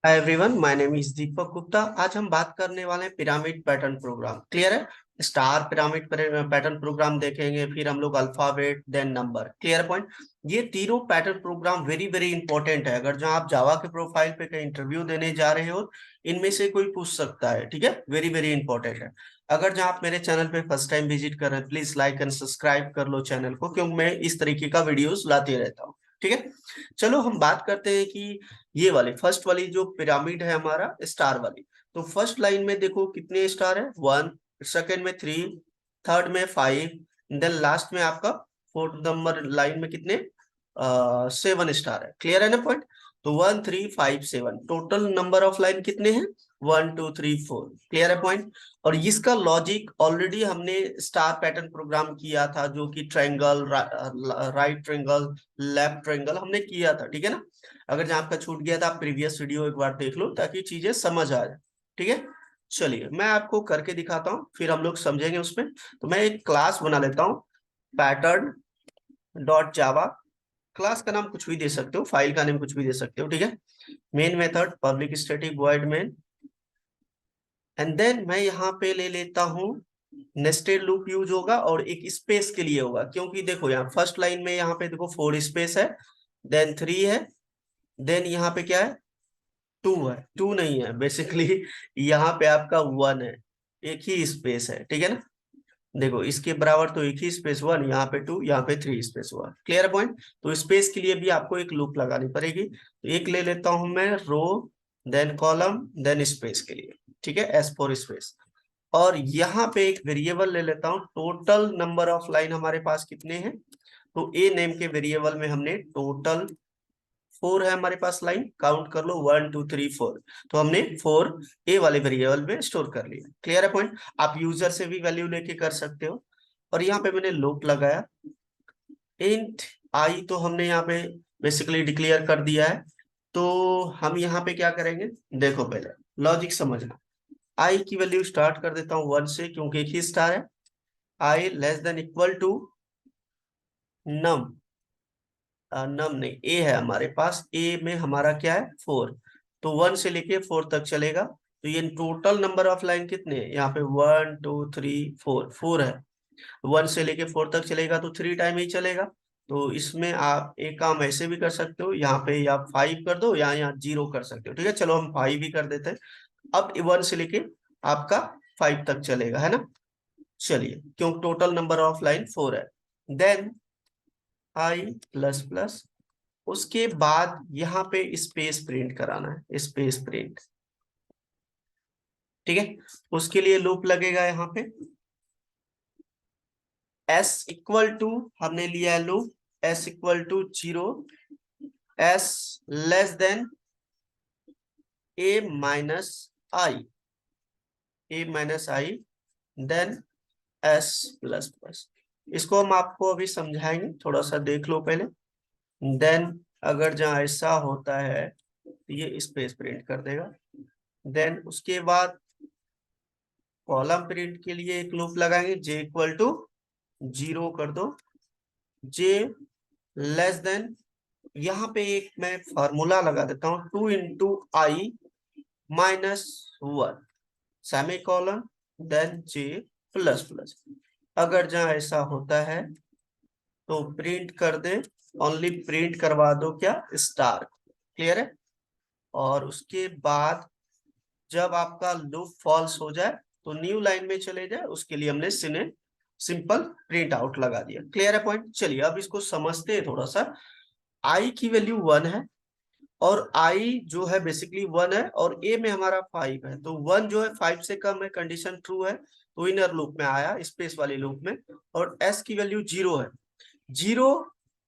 Hi everyone, my name is Deepak Gupta. आज हम बात करने वाले हैं पिरामिड पैटर्न प्रोग्राम। क्लियर है? स्टार पिरामिड पैटर्न प्रोग्राम देखेंगे, फिर हम लोग alphabet then number. Clear point? ये तीनों pattern program very very important है। अगर जहां आप जावा के प्रोफाइल पे कहीं इंटरव्यू देने जा रहे हो, इनमें से कोई पूछ सकता है। ठीक है, वेरी वेरी इंपॉर्टेंट है। अगर जहां आप मेरे चैनल पे फर्स्ट टाइम विजिट कर रहे हैं, प्लीज लाइक एंड सब्सक्राइब कर लो चैनल को, क्योंकि मैं इस तरीके का वीडियोस लाते रहता हूँ। ठीक है, चलो हम बात करते हैं कि ये वाली फर्स्ट वाली जो पिरामिड है हमारा स्टार वाली। तो फर्स्ट लाइन में देखो कितने स्टार है, 1, सेकंड में 3, थर्ड में 5, देन लास्ट में आपका फोर्थ नंबर लाइन में कितने 7 स्टार है। क्लियर है ना पॉइंट? तो 1 3 5 7 टोटल नंबर ऑफ लाइन कितने हैं, 1 2 3 4। क्लियर है पॉइंट? और इसका लॉजिक ऑलरेडी हमने स्टार पैटर्न प्रोग्राम किया था, जो कि triangle, right triangle, left triangle हमने किया था। ठीक है ना? अगर जहां आपका छूट गया था, आप प्रीवियस वीडियो एक बार देख लो ताकि चीजें समझ आ जाए। ठीक है, चलिए मैं आपको करके दिखाता हूँ, फिर हम लोग समझेंगे उसमें। तो मैं एक क्लास बना लेता हूँ, पैटर्न डॉट जावा। क्लास का नाम कुछ भी दे सकते हो, फाइल का नाम कुछ भी दे सकते हो। ठीक है, main method public static void main, and then मैं यहाँ पे ले लेता हूँ नेस्टेड लूप यूज होगा, और एक स्पेस के लिए होगा, क्योंकि देखो यहाँ फर्स्ट लाइन में यहाँ पे देखो 4 स्पेस है, देन 3 है, देन यहाँ पे क्या है, 2 है। 2 नहीं है बेसिकली, यहाँ पे आपका 1 है, एक ही स्पेस है। ठीक है ना? देखो इसके बराबर तो एक ही स्पेस 1, यहाँ पे 2, यहाँ पे 3 स्पेस 1। Clear point? तो स्पेस के लिए भी आपको एक लूप लगानी पड़ेगी। तो एक ले लेता हूं मैं रो, देन कॉलम, देन स्पेस के लिए। ठीक है, एस फॉर स्पेस। और यहाँ पे एक वेरिएबल ले लेता हूँ, टोटल नंबर ऑफ लाइन हमारे पास कितने हैं। तो ए नेम के वेरिएबल में हमने टोटल 4 है हमारे पास लाइन, काउंट कर लो 1 2 3 4। तो हमने 4 ए वाले वेरिएबल में स्टोर कर लिया। क्लियर है पॉइंट? आप यूजर से भी वैल्यू लेके कर सकते हो। और यहाँ पे मैंने लूप लगाया, इंट आई तो हमने यहाँ पे बेसिकली डिक्लेयर कर दिया है। तो हम यहाँ पे क्या करेंगे, देखो पहले लॉजिक समझना। आई की वैल्यू स्टार्ट कर देता हूँ 1 से, क्योंकि एक ही स्टार है। आई लेस देन इक्वल टू नम, नम नहीं, ए है हमारे पास। ए में हमारा क्या है, 4। तो 1 से लेके 4 तक चलेगा। तो ये टोटल नंबर ऑफ लाइन कितने हैं, यहाँ पे 1 2 3 4, 4 है। 1 से लेके 4 तक चलेगा तो 3 टाइम ही चलेगा। तो इसमें आप एक काम ऐसे भी कर सकते हो, यहाँ पे या 5 कर दो या यहाँ 0 कर सकते हो। ठीक है, चलो हम 5 ही कर देते हैं। अब 1 से लेके आपका 5 तक चलेगा, है ना? चलिए, क्योंकि टोटल नंबर ऑफ लाइन 4 है। देन आई प्लस प्लस, उसके बाद यहाँ पे स्पेस प्रिंट कराना है, स्पेस प्रिंट। ठीक है, उसके लिए लूप लगेगा यहाँ पे, एस इक्वल टू, हमने लिया है loop, S equal to 0, S less than A minus I, A minus I, then S plus plus. इसको हम आपको अभी समझाएंगे, थोड़ा सा देख लो पहले। देन अगर जहाँ ऐसा होता है तो ये स्पेस प्रिंट कर देगा। देन उसके बाद कॉलम प्रिंट के लिए एक लूप लगाएंगे, जे इक्वल टू 0 कर दो, जे लेस देन, यहाँ पे एक मैं फॉर्मूला लगा देता हूँ, 2 इंटू आई माइनस 1, सेमी कॉलन, देन जे प्लस प्लस। अगर जहाँ ऐसा होता है तो प्रिंट कर दे, ओनली प्रिंट करवा दो क्या, स्टार। क्लियर है? और उसके बाद जब आपका लूप फॉल्स हो जाए तो न्यू लाइन में चले जाए, उसके लिए हमने सिंपल प्रिंट आउट लगा दिया। क्लियर है पॉइंट? चलिए अब इसको समझते हैं थोड़ा सा। आई की वैल्यू 1 है, और आई जो है बेसिकली 1 है, और ए में हमारा 5 है। तो 1 जो है 5 से कम है, कंडीशन ट्रू है, तो इनर लूप में आया, स्पेस वाली लूप में। और एस की वैल्यू 0 है, 0।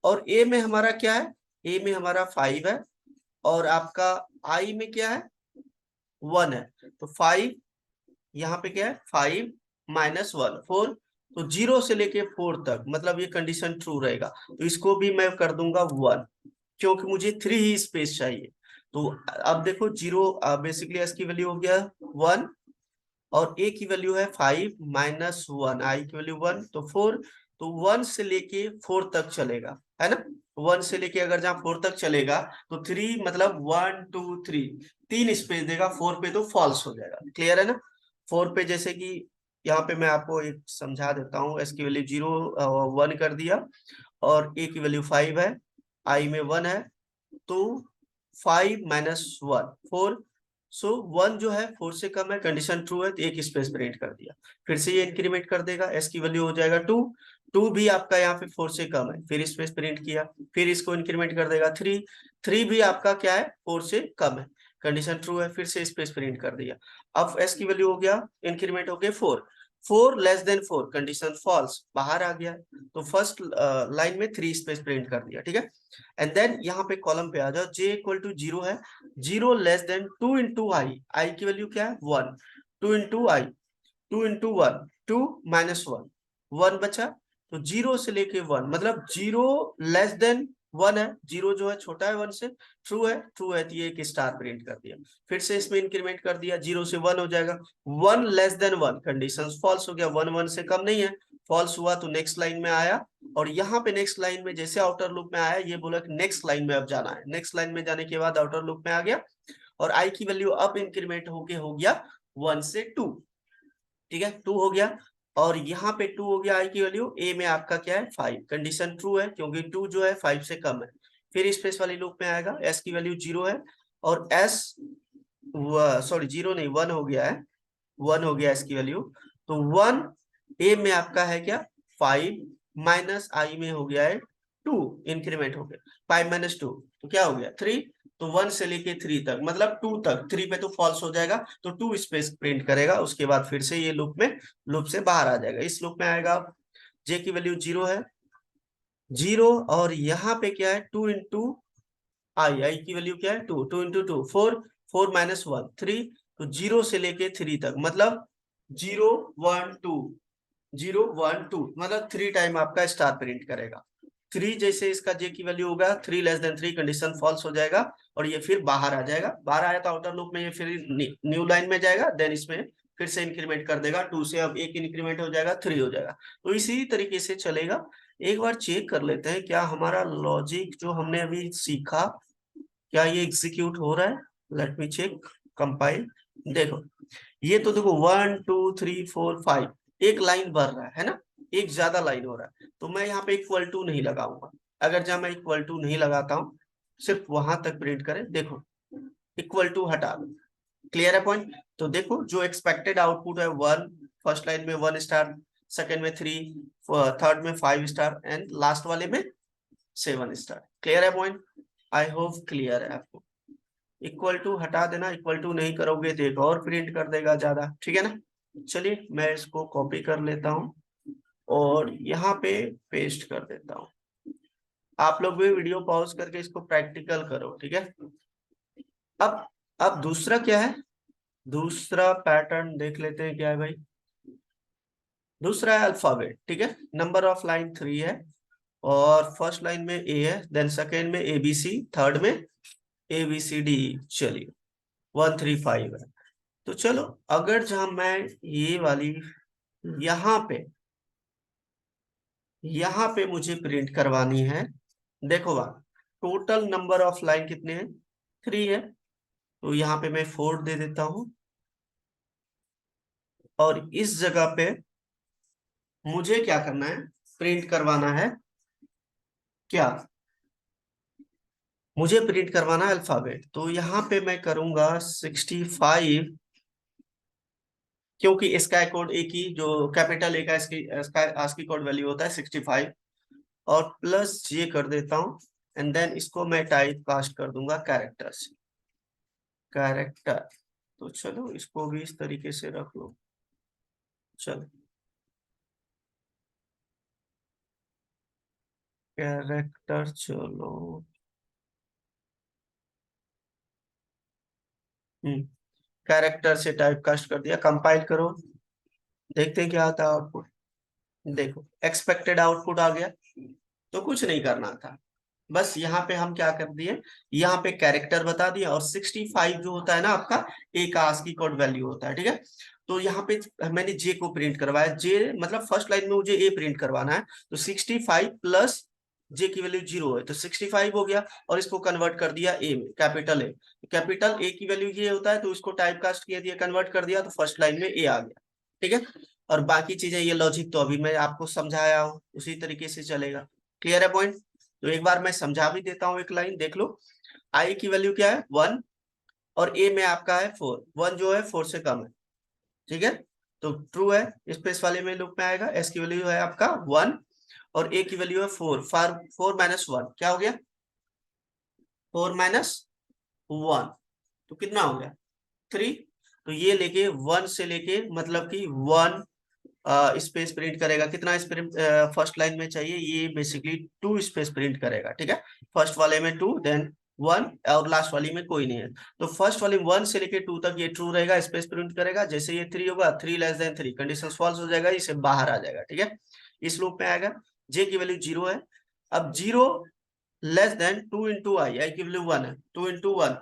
और ए में हमारा क्या है, ए में हमारा 5 है, और आपका आई में क्या है, 1 है। तो 5, यहाँ पे क्या है, 5 माइनस 1, 4। तो 0 से लेके 4 तक, मतलब ये कंडीशन ट्रू रहेगा। तो इसको भी मैं कर दूंगा 1, क्योंकि मुझे 3 ही स्पेस चाहिए। तो अब देखो 0, बेसिकली एस की वैल्यू हो गया 1, और ए की वैल्यू है 5 माइनस 1, आई की वैल्यू 1, तो 4। तो 1 से लेके 4 तक चलेगा, है ना? 1 से लेके अगर जहाँ 4 तक चलेगा तो 3 मतलब 1 2 3 3 स्पेस देगा, 4 पे तो फॉल्स हो जाएगा। क्लियर है ना? 4 पे जैसे कि यहाँ पे मैं आपको एक समझा देता हूँ, एस की वैल्यू 0 1 कर दिया और ए की वैल्यू 5 है, आई में 1 है, तो 5 माइनस 1 4। सो 1 जो है 4 से कम है, कंडीशन ट्रू है, तो एक स्पेस प्रिंट कर दिया। फिर से ये इंक्रीमेंट कर देगा, एस की वैल्यू हो जाएगा 2, 2 भी आपका यहाँ पे 4 से कम है, फिर स्पेस प्रिंट किया। फिर इसको इंक्रीमेंट कर देगा 3, 3 भी आपका क्या है 4 से कम है, कंडीशन ट्रू है, फिर से स्पेस प्रिंट कर दिया। अब एस की वैल्यू हो गया इंक्रीमेंट हो गया 4, 4 लेस देन 4 कंडीशन फॉल्स, बाहर आ गया। तो फर्स्ट लाइन में 3 स्पेस प्रिंट कर दिया, ठीक है। एंड देन यहाँ पे कॉलम पे आ जाओ, j इक्वल टू 0 है, 0 लेस देन 2 इंटू आई, आई की वैल्यू क्या है 1, 2 इंटू आई, 2 इंटू 1 2 माइनस 1 1 बचा, तो 0 से लेके 1 मतलब 0 लेस देन 1 है, 0 जो है छोटा है 1 से, ट्रू है, ट्रू है तो ये एक स्टार प्रिंट कर दिया। फिर से इसमें इंक्रीमेंट कर दिया, 0 से 1 हो जाएगा, 1 लेस देन 1 कंडीशन फॉल्स हो गया, 1 1 से कम नहीं है, फॉल्स हुआ तो नेक्स्ट लाइन में आया। और यहाँ पे नेक्स्ट लाइन में जैसे आउटर लूप में आया, ये बोला कि नेक्स्ट लाइन में अब जाना है, नेक्स्ट लाइन में जाने के बाद आउटर लूप में आ गया और आई की वैल्यू अब इंक्रीमेंट होके हो गया 1 से 2, ठीक है 2 हो गया। और यहाँ पे 2 हो गया, आई की वैल्यू, ए में आपका क्या है 5, कंडीशन ट्रू है क्योंकि 2 जो है 5 से कम है। फिर स्पेस वाली लूप में आएगा, एस की वैल्यू 0 है और एस सॉरी 0 नहीं 1 हो गया है, 1 हो गया इसकी वैल्यू, तो 1 ए में आपका है क्या 5 माइनस आई में हो गया है 2, इंक्रीमेंट हो गया 5 माइनस 2 तो क्या हो गया 3, तो 1 से लेके 3 तक मतलब 2 तक, 3 पे तो फॉल्स हो जाएगा तो 2 स्पेस प्रिंट करेगा, उसके बाद फिर से ये लूप से बाहर आ जाएगा। इस लूप में आएगा, जे की वैल्यू 0 है, 0 और यहाँ पे क्या है 2 इंटू आई, आई की वैल्यू क्या है 2, 2 इंटू 2 4, 4 माइनस 1 3, तो 0 से लेके 3 तक मतलब 0 1 2 0 1 2 मतलब 3 टाइम आपका स्टार प्रिंट करेगा। 3 जैसे इसका जे की वैल्यू होगा 3 लेस देन 3 कंडीशन फॉल्स हो जाएगा और ये फिर बाहर आ जाएगा, बाहर आया तो आउटर लूप में ये फिर न्यू लाइन में जाएगा, देन इसमें फिर से इंक्रीमेंट कर देगा, 2 से अब एक इंक्रीमेंट हो जाएगा 3 हो जाएगा। तो इसी तरीके से चलेगा। एक बार चेक कर लेते हैं क्या हमारा लॉजिक जो हमने अभी सीखा क्या ये एग्जीक्यूट हो रहा है। Let me check compile. देखो ये तो देखो 1 2 3 4 5 एक लाइन भर रहा है ना, एक ज्यादा लाइन हो रहा है, तो मैं यहाँ पे इक्वल टू नहीं लगाऊंगा। अगर जहाँ मैं इक्वल टू नहीं लगाता हूँ, सिर्फ वहां तक प्रिंट करें, देखो इक्वल टू हटा दो। क्लियर है पॉइंट? तो देखो जो एक्सपेक्टेड आउटपुट है 1, फर्स्ट लाइन में 1 स्टार, सेकेंड में 3, थर्ड में 5 स्टार एंड लास्ट वाले में 7 स्टार। क्लियर है पॉइंट? आई होप क्लियर है आपको। इक्वल टू हटा देना, इक्वल टू नहीं करोगे तो एक और प्रिंट कर देगा ज्यादा, ठीक है ना। चलिए मैं इसको कॉपी कर लेता हूँ और यहाँ पे पेस्ट कर देता हूँ। आप लोग भी वीडियो पॉज करके इसको प्रैक्टिकल करो, ठीक है। अब दूसरा क्या है, दूसरा पैटर्न देख लेते हैं क्या है भाई। दूसरा है अल्फाबेट, ठीक है, नंबर ऑफ लाइन 3 है और फर्स्ट लाइन में ए है, देन सेकेंड में ABC, थर्ड में ABCD। चलिए 1 3 5 है। तो चलो अगर जहां मैं ये वाली यहाँ पे मुझे प्रिंट करवानी है, देखो बात, टोटल नंबर ऑफ लाइन कितने हैं 3 है, तो यहाँ पे मैं 4 दे देता हूं और इस जगह पे मुझे क्या करना है, प्रिंट करवाना है क्या, मुझे प्रिंट करवाना है अल्फाबेट। तो यहाँ पे मैं करूंगा 65, क्योंकि इसका कोड एक ही जो कैपिटल ए का इसका आस्की कोड वैल्यू होता है 65 और प्लस ये कर देता हूं एंड देन इसको मैं टाइप कास्ट कर दूंगा कैरेक्टर्स, कैरेक्टर। तो चलो इसको भी इस तरीके से रख लो। चलो कैरेक्टर, चलो कैरेक्टर से टाइप कास्ट कर दिया, कंपाइल करो, देखते हैं क्या आता है आउटपुट। देखो एक्सपेक्टेड आउटपुट आ गया, तो कुछ नहीं करना था, बस यहाँ पे हम क्या कर दिए, यहाँ पे कैरेक्टर बता दिया और 65 जो होता है ना आपका ए का आस्की कोड वैल्यू होता है, ठीक है। तो यहाँ पे मैंने जे को प्रिंट करवाया, जे मतलब फर्स्ट लाइन में मुझे ए प्रिंट करवाना है, तो 65 प्लस जे की वैल्यू 0 है तो 65 हो गया, और इसको कन्वर्ट कर दिया ए में, कैपिटल ए। कैपिटल ए की वैल्यू ये होता है, तो इसको टाइप कास्ट किया दिया, कन्वर्ट कर दिया, तो फर्स्ट लाइन में ए आ गया। ठीक है, और बाकी चीजें ये लॉजिक तो अभी मैं आपको समझाया हूँ, उसी तरीके से चलेगा। क्लियर है पॉइंट? तो एक बार मैं समझा भी देता हूँ, एक लाइन देख लो। आई की वैल्यू क्या है 1, और ए में आपका है 4, 1 जो है 4 से कम है। ठीक है, तो ट्रू है, स्पेस वाले में लूप में आएगा। एस की वैल्यू है आपका 1, और ए की वैल्यू है 4, 4 माइनस 1 क्या हो गया, 4 माइनस 1, तो कितना हो गया 3। तो ये लेके 1 से लेके मतलब कि 1 स्पेस प्रिंट करेगा, कितना स्पेस फर्स्ट लाइन में चाहिए, ये बेसिकली 2 स्पेस प्रिंट करेगा। ठीक है, फर्स्ट वाले में 2, देन 1, और लास्ट वाली में कोई नहीं है, तो फर्स्ट वाली 1 से लेके 2 तक ये ट्रू रहेगा, स्पेस प्रिंट करेगा। जैसे ये 3 होगा, 3 लेस देन 3 कंडीशन फॉल्स हो जाएगा, इसे बाहर आ जाएगा। ठीक है, इस लूप में आएगा। जे की वैल्यू 0 है, अब 0 लेस देन 2 इंटू आई, आई की वैल्यू 1 है, 2 इंटू 1,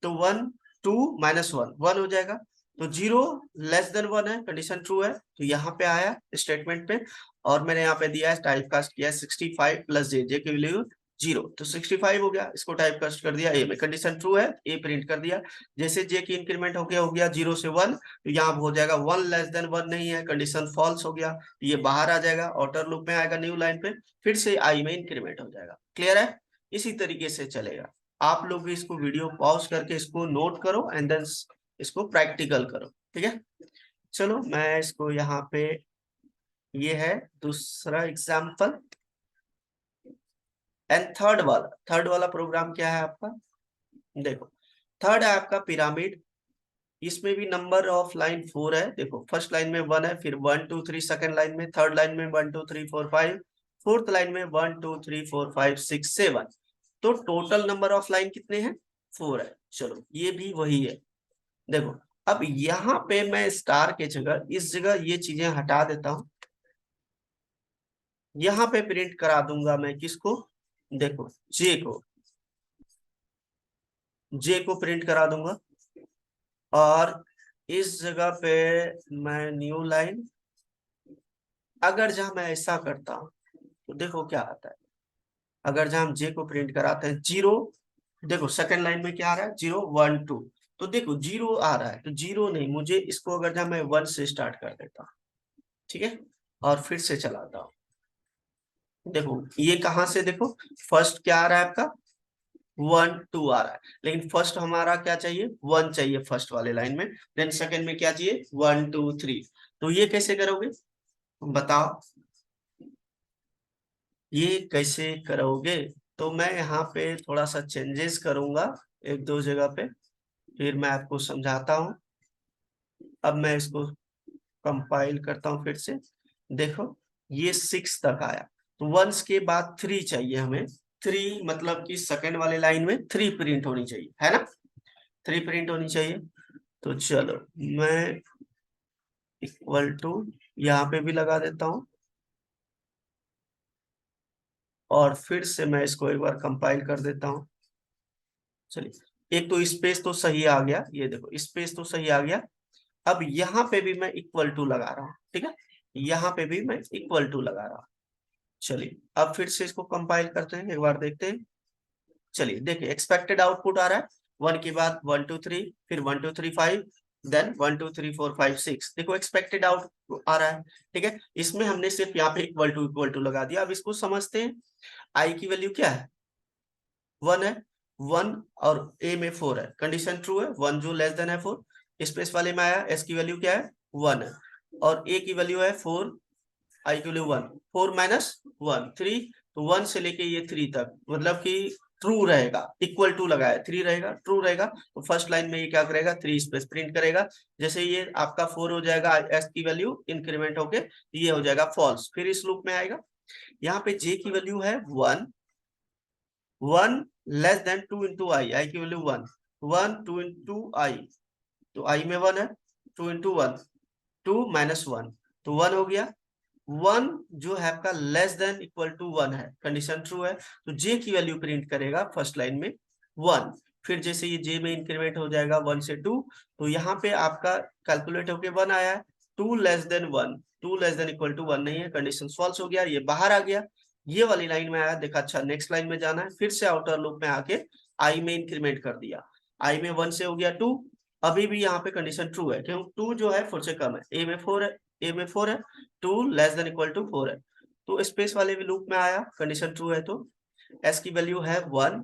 तो 1, 2 माइनस 1, 1 हो जाएगा। तो 0 लेस देन 1 है, कंडीशन ट्रू है, तो यहाँ पे आया स्टेटमेंट पे, और मैंने यहाँ पे दिया है, टाइप कास्ट किया है 65 प्लस जे, जे की वैल्यू 0, तो 65 हो गया, इसको टाइप कास्ट कर दिया ए में, कंडीशन ट्रू है, ए प्रिंट कर दिया। जैसे जे की इंक्रीमेंट हो गया 0 से 1, तो यहाँ हो जाएगा 1 लेस देन 1 नहीं है, कंडीशन फॉल्स हो गया, तो ये बाहर आ जाएगा, आउटर लूप में आएगा, न्यू लाइन पे फिर से आई में इंक्रीमेंट हो जाएगा। क्लियर है? इसी तरीके से चलेगा। आप लोग भी इसको वीडियो पॉज करके इसको नोट करो, एंड देन इसको प्रैक्टिकल करो। ठीक है, चलो मैं इसको यहाँ पे, ये है दूसरा एग्जाम्पल। एंड थर्ड वाला प्रोग्राम क्या है आपका, देखो। थर्ड है आपका पिरामिड, इसमें भी नंबर ऑफ लाइन 4 है। देखो फर्स्ट लाइन में 1 है, फिर 1 2 3 सेकंड लाइन में, थर्ड लाइन में 1 2 3 4 5, फोर्थ लाइन में 1 2 3 4 5 6 7, तो टोटल नंबर ऑफ लाइन कितने हैं 4 है। चलो ये भी वही है। देखो अब यहाँ पे मैं स्टार के जगह, इस जगह ये चीजें हटा देता हूं, यहाँ पे प्रिंट करा दूंगा मैं किसको, देखो जे को प्रिंट करा दूंगा, और इस जगह पे मैं न्यू लाइन, अगर जहां मैं ऐसा करता हूं तो देखो क्या आता है। अगर जहां हम जे को प्रिंट कराते हैं 0, देखो सेकंड लाइन में क्या आ रहा है 0 1 2, तो देखो 0 आ रहा है, तो 0 नहीं, मुझे इसको अगर जहां मैं 1 से स्टार्ट कर देता हूँ, ठीक है, और फिर से चलाता हूँ, देखो ये कहां से, देखो फर्स्ट क्या आ रहा है आपका 1 2 आ रहा है, लेकिन फर्स्ट हमारा क्या चाहिए 1 चाहिए फर्स्ट वाले लाइन में, देन सेकंड में क्या चाहिए 1 2 3, तो ये कैसे करोगे बताओ, ये कैसे करोगे। तो मैं यहाँ पे थोड़ा सा चेंजेस करूंगा एक दो जगह पे, फिर मैं आपको समझाता हूँ। अब मैं इसको कंपाइल करता हूँ फिर से, देखो ये 6 तक आया, तो वंस के बाद 3 चाहिए हमें, 3 मतलब कि सेकंड वाले लाइन में 3 प्रिंट होनी चाहिए, है ना, 3 प्रिंट होनी चाहिए। तो चलो मैं इक्वल टू यहाँ पे भी लगा देता हूँ, और फिर से मैं इसको एक बार कंपाइल कर देता हूँ। चलिए एक तो स्पेस तो सही आ गया, ये देखो स्पेस तो सही आ गया। अब यहाँ पे भी मैं इक्वल टू लगा रहा हूँ, ठीक है, यहाँ पे भी मैं इक्वल टू लगा रहा हूँ। चलिए अब फिर से इसको कंपाइल करते हैं, एक बार देखते हैं। चलिए देखिए एक्सपेक्टेड आउटपुट आ रहा है 1 के बाद 1 2 3, फिर 1 2 3 5, देन 1 2 3 4 5 6, देखो एक्सपेक्टेड आउटपुट आ रहा है। ठीक है, इसमें हमने सिर्फ यहाँ पे इक्वल टू लगा दिया। अब इसको समझते हैं, आई की वैल्यू क्या है 1 है, 1 और ए में 4 है, कंडीशन ट्रू है, 1 जो लेस देन है 4, स्पेस वाले में आया, एस की वैल्यू क्या है 1 है, और ए की वैल्यू है 4, आई की वैल्यू 1, 4 माइनस 1 3, तो 1 से लेके ये 3 तक मतलब कि ट्रू रहेगा, इक्वल टू लगाया 3 रहेगा, ट्रू रहेगा, तो फर्स्ट लाइन में ये क्या करेगा 3 स्पेस प्रिंट करेगा। जैसे ये आपका 4 हो जाएगा, एस की वैल्यू इंक्रीमेंट होके ये हो जाएगा फॉल्स, फिर इस लूप में आएगा। यहाँ पे जे की वैल्यू है 1, 1 लेस देन 2 इंटू आई, आई की वैल्यू 1, 1 2 इंटू आई, तो आई में 1 है, 2 इंटू 1 2 माइनस 1, तो 1 हो गया। 1 जो है आपका लेस देन इक्वल टू 1 है, कंडीशन ट्रू है, तो जे की वैल्यू प्रिंट करेगा फर्स्ट लाइन में 1, फिर जैसे ये जे में इंक्रीमेंट हो जाएगा 1 से 2, तो यहाँ पे आपका कैलकुलेट होके 1 आया है, 2 less than 1, 2 less than equal to 1 नहीं है, कंडीशन फॉल्स हो गया, ये बाहर आ गया। ये वाली लाइन में आया, देखा अच्छा नेक्स्ट लाइन में जाना है, फिर से आउटर लूप में आके आई में इंक्रीमेंट कर दिया, आई में 1 से हो गया 2, अभी भी यहाँ पे कंडीशन ट्रू है क्योंकि 2 जो है 4 से कम है, ए में 4 है, ए में 4 है, 2 लेस देन इक्वल टू 4 है, तो स्पेस वाले भी लूप में आया, कंडीशन ट्रू है, तो एस की वैल्यू है 1,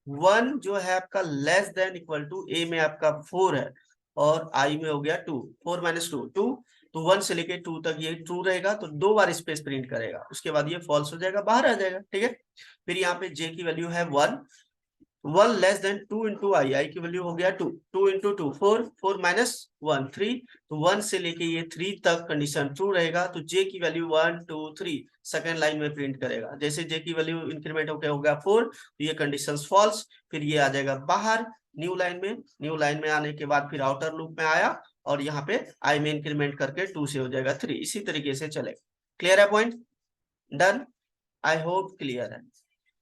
1 जो है आपका लेस देन इक्वल टू, ए में आपका 4 है और आई में हो गया 2, 4 माइनस 2 2, तो 1 से लेके 2 तक ये ट्रू रहेगा, तो 2 बार स्पेस प्रिंट करेगा, उसके बाद ये फॉल्स हो जाएगा, बाहर आ जाएगा, ठीक है। फिर यहाँ पे जे की वैल्यू है 1, 1 लेस देन 2 इंटू आई, आई की वैल्यू हो गया 2, 2 इंटू 2 4, 4 माइनस 1 3, तो 1 से लेके ये 3 तक कंडीशन ट्रू रहेगा, तो जे की वैल्यू 1 2 3 सेकेंड लाइन में प्रिंट करेगा, जैसे जे की वैल्यू इंक्रीमेंट होकर हो गया 4, तो ये कंडीशन फॉल्स, फिर ये आ जाएगा बाहर न्यू लाइन में, न्यू लाइन में आने के बाद फिर आउटर लूप में आया और यहाँ पे आई में इंक्रीमेंट करके 2 से हो जाएगा 3, इसी तरीके से चलेगा। क्लियर है point? Done, I hope clear है।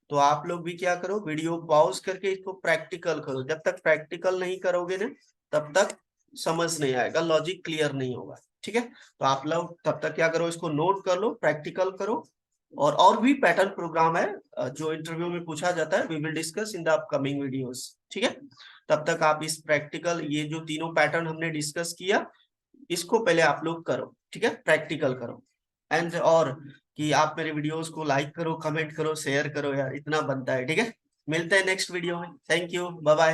तो आप लोग भी क्या करो, वीडियो पॉज करके इसको प्रैक्टिकल करो, जब तक प्रैक्टिकल नहीं करोगे ना तब तक समझ नहीं आएगा, लॉजिक क्लियर नहीं होगा, ठीक है। तो आप लोग तब तक क्या करो, इसको नोट कर लो, प्रैक्टिकल करो, और भी पैटर्न प्रोग्राम है जो इंटरव्यू में पूछा जाता है, we will discuss in the upcoming videos, ठीक है। तब तक आप इस प्रैक्टिकल, ये जो तीनों पैटर्न हमने डिस्कस किया, इसको पहले आप लोग करो, ठीक है, प्रैक्टिकल करो। एंड और कि आप मेरे वीडियोस को लाइक करो, कमेंट करो, शेयर करो यार, इतना बनता है, ठीक है। मिलते हैं नेक्स्ट वीडियो में, थैंक यू, बाय बाय।